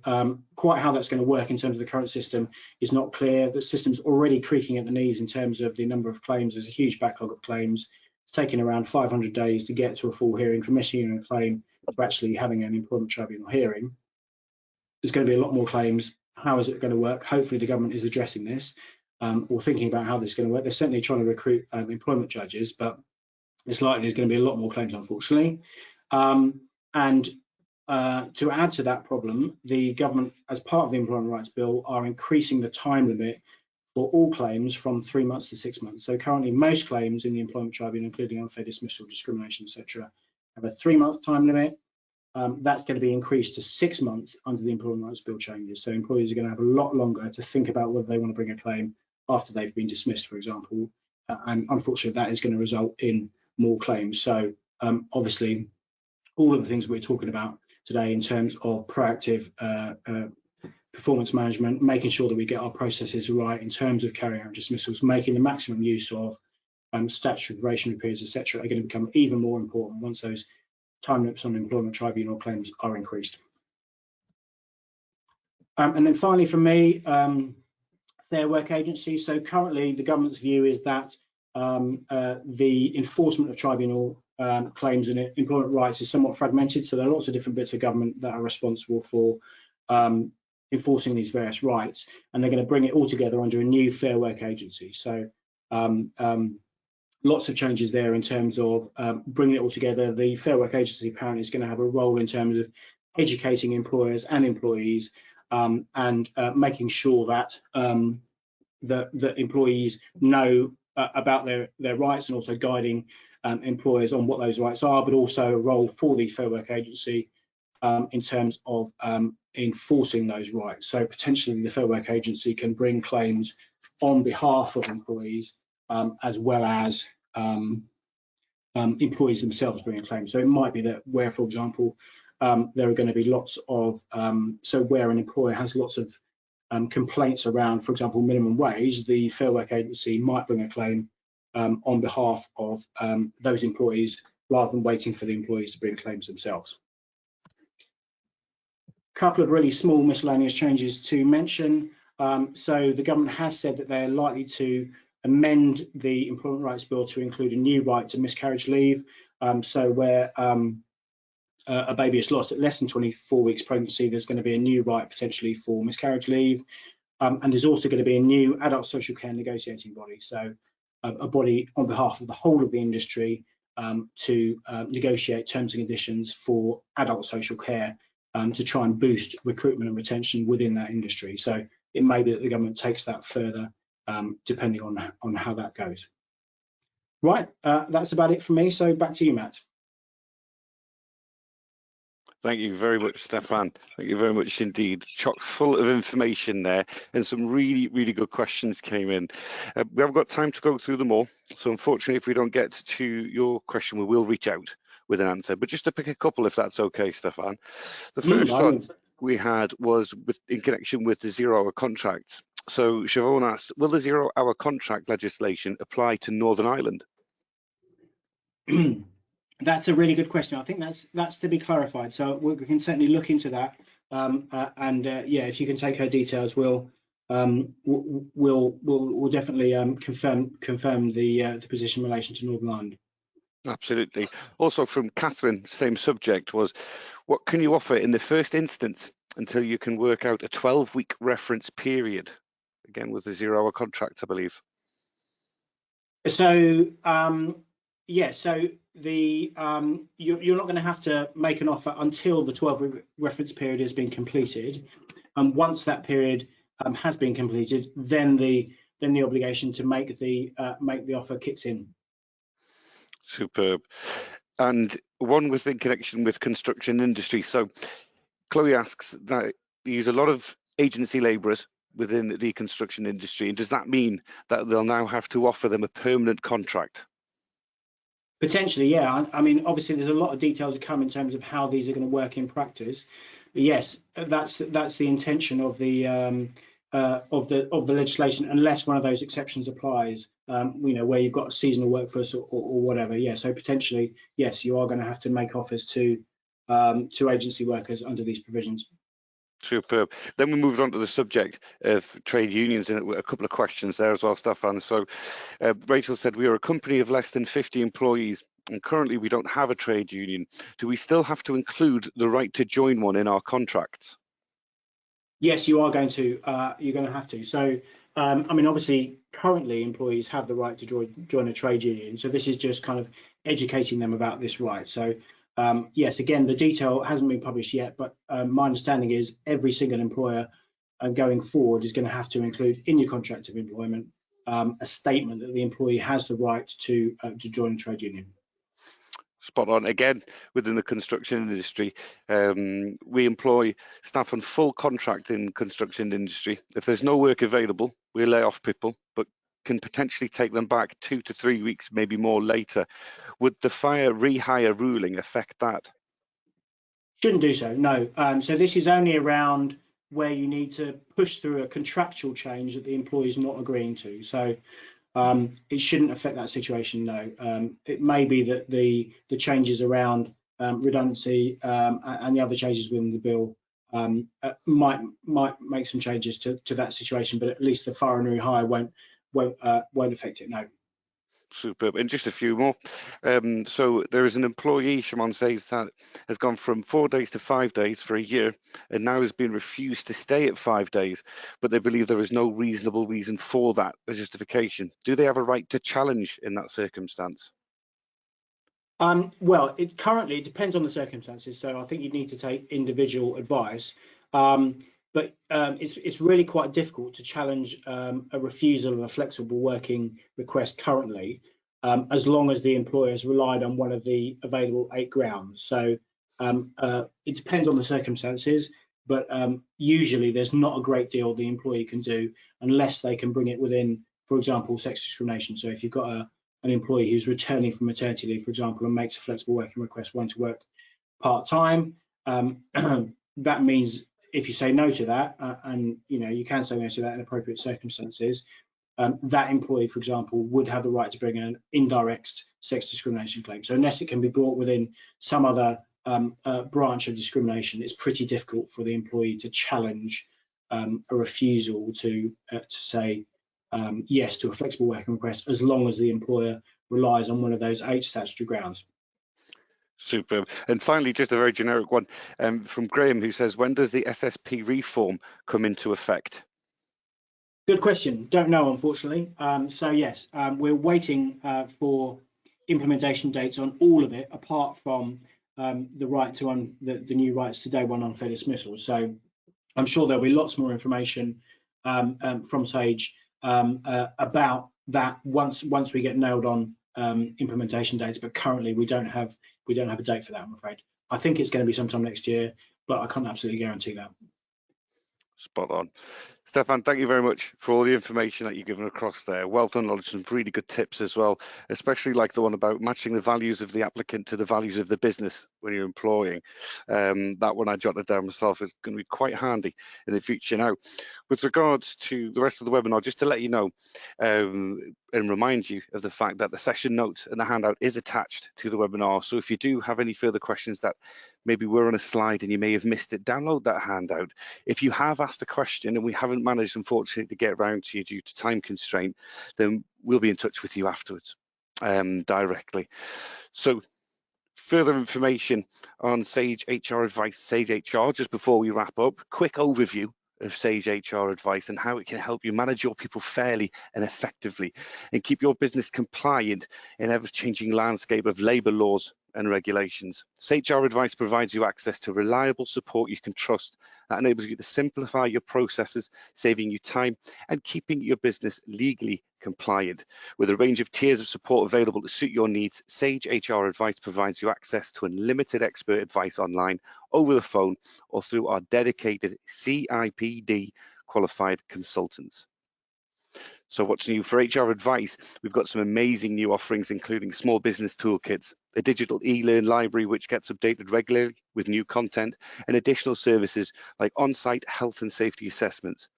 quite how that's going to work in terms of the current system is not clear. The system's already creaking at the knees in terms of the number of claims. There's a huge backlog of claims. It's taken around 500 days to get to a full hearing from issuing a claim to actually having an employment tribunal hearing. There's going to be a lot more claims. How is it going to work? Hopefully the government is addressing this or thinking about how this is going to work. They're certainly trying to recruit employment judges, but it's likely there's going to be a lot more claims, unfortunately. To add to that problem, the government, as part of the Employment Rights Bill, are increasing the time limit for all claims from 3 months to 6 months. So currently, most claims in the Employment Tribunal, including unfair dismissal, discrimination, etc., have a 3-month time limit. That's going to be increased to 6 months under the Employment Rights Bill changes. So employees are going to have a lot longer to think about whether they want to bring a claim after they've been dismissed, for example. And unfortunately, that is going to result in more claims. So obviously, all of the things we're talking about today in terms of proactive performance management, making sure that we get our processes right in terms of carrying out dismissals, making the maximum use of statutory probationary periods, etc., are going to become even more important once those time limits on employment tribunal claims are increased. And then finally, for me, Fair Work Agency. So currently, the government's view is that the enforcement of tribunal claims and employment rights is somewhat fragmented. So there are lots of different bits of government that are responsible for enforcing these various rights, and they're going to bring it all together under a new Fair Work Agency. So lots of changes there in terms of bringing it all together. The Fair Work Agency apparently is going to have a role in terms of educating employers and employees and making sure that that employees know about their rights, and also guiding employers on what those rights are, but also a role for the Fair Work Agency in terms of enforcing those rights. So potentially the Fair Work Agency can bring claims on behalf of employees as well as employees themselves bringing claims. So it might be that where, for example, there are going to be lots of, so where an employer has lots of complaints around, for example, minimum wage, the Fair Work Agency might bring a claim on behalf of those employees rather than waiting for the employees to bring claims themselves. A couple of really small miscellaneous changes to mention. So the government has said that they're likely to amend the Employment Rights Bill to include a new right to miscarriage leave. So where a baby is lost at less than 24 weeks pregnancy, there's going to be a new right potentially for miscarriage leave. And there's also going to be a new adult social care negotiating body. So a body on behalf of the whole of the industry to negotiate terms and conditions for adult social care to try and boost recruitment and retention within that industry. So it may be that the government takes that further depending on how that goes. Right, that's about it for me. So back to you, Matt. Thank you very much, Stefan. Thank you very much indeed. Chock full of information there, and some really, really good questions came in. We haven't got time to go through them all, so unfortunately, if we don't get to your question, we will reach out with an answer. But just to pick a couple, if that's okay, Stefan. The first one we had was in connection with the zero-hour contracts. So Siobhan asked, will the zero-hour contract legislation apply to Northern Ireland? That's a really good question. I think that's to be clarified. So we can certainly look into that. Yeah, if you can take her details, we'll definitely confirm the position in relation to Northern Ireland. Absolutely. Also from Catherine, same subject, was what can you offer in the first instance until you can work out a 12-week reference period? Again, with the zero-hour contracts, I believe. So yeah, so the you're not going to have to make an offer until the 12-week reference period has been completed, and once that period has been completed, then the obligation to make the offer kicks in. Superb. And one was in connection with construction industry. So Chloe asks that you use a lot of agency labourers within the construction industry, and does that mean that they'll now have to offer them a permanent contract? Potentially, yeah. I mean, obviously, there's a lot of detail to come in terms of how these are going to work in practice. But yes, that's the intention of the legislation, unless one of those exceptions applies. Where you've got a seasonal workforce or whatever. Yeah. So potentially, yes, you are going to have to make offers to agency workers under these provisions. Superb. Then we moved on to the subject of trade unions, and a couple of questions there as well, Stefan. So Rachel said, we are a company of less than 50 employees, and currently we don't have a trade union. Do we still have to include the right to join one in our contracts? Yes, you are going to. You're going to have to. So, I mean, obviously, currently employees have the right to join a trade union. So this is just kind of educating them about this right. So, yes, again, the detail hasn't been published yet, but my understanding is every single employer going forward is going to have to include in your contract of employment a statement that the employee has the right to join a trade union. Spot on. Again, within the construction industry, we employ staff on full contract in construction industry. If there's no work available, we lay off people, but can potentially take them back 2 to 3 weeks, maybe more later. Would the rehire ruling affect that? Shouldn't do so, no. So this is only around where you need to push through a contractual change that the employee is not agreeing to. So it shouldn't affect that situation, no. It may be that the changes around redundancy and the other changes within the bill might make some changes to that situation, but at least the fire and rehire won't affect it, no. Superb. And just a few more. So there is an employee, Shimon says, that has gone from 4 days to 5 days for a year and now has been refused to stay at 5 days, but they believe there is no reasonable reason for that as justification. Do they have a right to challenge in that circumstance? Well, currently it depends on the circumstances. So I think you need to take individual advice. But it's really quite difficult to challenge a refusal of a flexible working request currently, as long as the employer has relied on one of the available 8 grounds. So it depends on the circumstances, but usually there's not a great deal the employee can do unless they can bring it within, for example, sex discrimination. So if you've got an employee who's returning from maternity leave, for example, and makes a flexible working request wanting to work part-time, that means if you say no to that, and you can say no to that in appropriate circumstances, that employee, for example, would have the right to bring an indirect sex discrimination claim. So unless it can be brought within some other branch of discrimination, it's pretty difficult for the employee to challenge a refusal to say yes to a flexible working request, as long as the employer relies on one of those 8 statutory grounds. Superb. And finally, just a very generic one from Graham, who says, when does the SSP reform come into effect? Good question. Don't know, unfortunately. So yes, we're waiting for implementation dates on all of it, apart from the right to the new rights to day one unfair dismissal. So I'm sure there'll be lots more information from Sage about that once we get nailed on implementation dates. But currently, we don't have a date for that, I'm afraid. I think it's going to be sometime next year, but I can't absolutely guarantee that. Spot on. Stefan, thank you very much for all the information that you've given across there. Wealth of knowledge, some really good tips as well, especially like the one about matching the values of the applicant to the values of the business when you're employing. That one I jotted down myself is going to be quite handy in the future. Now, with regards to the rest of the webinar, just to let you know and remind you of the fact that the session notes and the handout is attached to the webinar. So if you do have any further questions that maybe were on a slide and you may have missed it, download that handout. If you have asked a question and we haven't managed, unfortunately, to get around to you due to time constraint, then we'll be in touch with you afterwards directly. So further information on Sage HR Advice, Sage HR, just before we wrap up, quick overview of Sage HR advice and how it can help you manage your people fairly and effectively and keep your business compliant in ever-changing landscape of labour laws and regulations. Sage HR advice provides you access to reliable support you can trust that enables you to simplify your processes, saving you time and keeping your business legally compliant. With a range of tiers of support available to suit your needs, Sage HR advice provides you access to unlimited expert advice online, over the phone, or through our dedicated CIPD qualified consultants. So what's new for HR advice? We've got some amazing new offerings, including small business toolkits, a digital e-learn library which gets updated regularly with new content, and additional services like on-site health and safety assessments.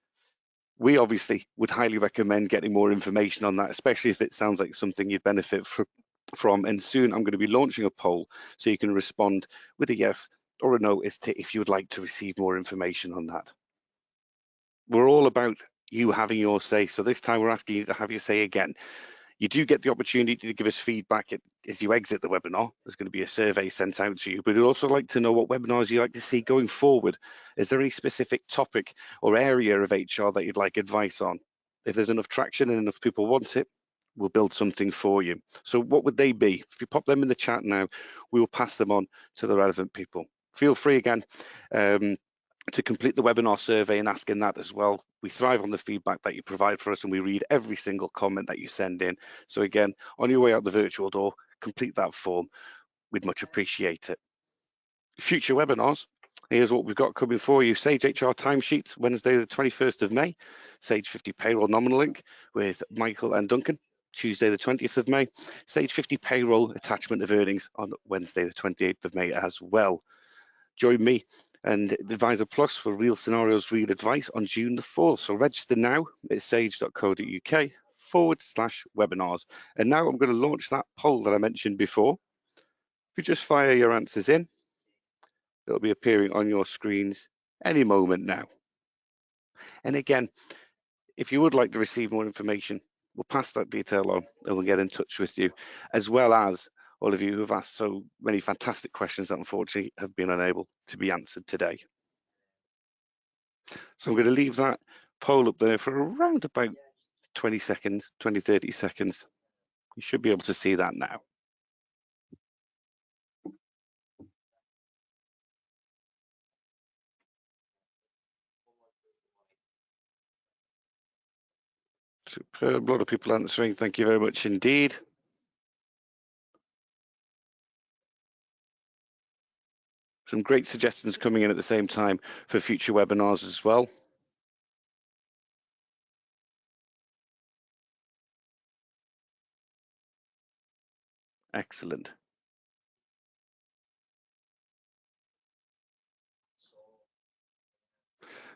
We obviously would highly recommend getting more information on that, especially if it sounds like something you'd benefit from. And soon I'm going to be launching a poll so you can respond with a yes or a no as to if you would like to receive more information on that. We're all about you having your say. So this time we're asking you to have your say again. You do get the opportunity to give us feedback as you exit the webinar. There's going to be a survey sent out to you, but we'd also like to know what webinars you'd like to see going forward. Is there any specific topic or area of HR that you'd like advice on? If there's enough traction and enough people want it, we'll build something for you. So what would they be? If you pop them in the chat now, we will pass them on to the relevant people. Feel free again to complete the webinar survey and asking that as well. We thrive on the feedback that you provide for us and we read every single comment that you send in. So again, on your way out the virtual door, complete that form. We'd much appreciate it. Future webinars. Here's what we've got coming for you. Sage HR timesheets, Wednesday the 21st of May. Sage 50 payroll nominal link with Michael and Duncan, Tuesday the 20th of May. Sage 50 payroll attachment of earnings on Wednesday the 28th of May as well. Join me and Advisor Plus for Real Scenarios, Real Advice on June the 4th. So register now at sage.co.uk/webinars. And now I'm going to launch that poll that I mentioned before. If you just fire your answers in, it'll be appearing on your screens any moment now. And again, if you would like to receive more information, we'll pass that detail on and we'll get in touch with you, as well as all of you who've asked so many fantastic questions that unfortunately have been unable to be answered today. So I'm going to leave that poll up there for around about 20 seconds, 20, 30 seconds. You should be able to see that now. Superb, a lot of people answering. Thank you very much indeed. Some great suggestions coming in at the same time for future webinars as well. Excellent.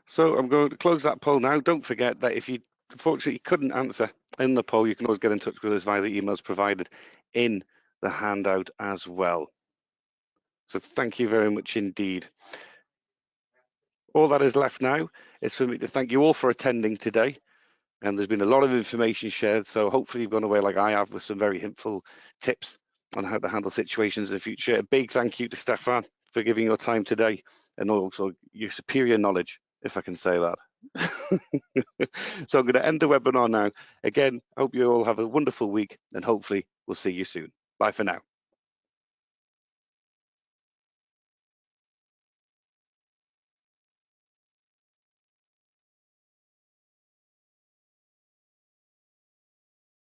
So I'm going to close that poll now. Don't forget that if you unfortunately couldn't answer in the poll, you can always get in touch with us via the emails provided in the handout as well. So thank you very much indeed. All that is left now is for me to thank you all for attending today. And there's been a lot of information shared, so hopefully you've gone away like I have with some very helpful tips on how to handle situations in the future. A big thank you to Stefan for giving your time today and also your superior knowledge, if I can say that. So I'm going to end the webinar now. Again, I hope you all have a wonderful week and hopefully we'll see you soon. Bye for now.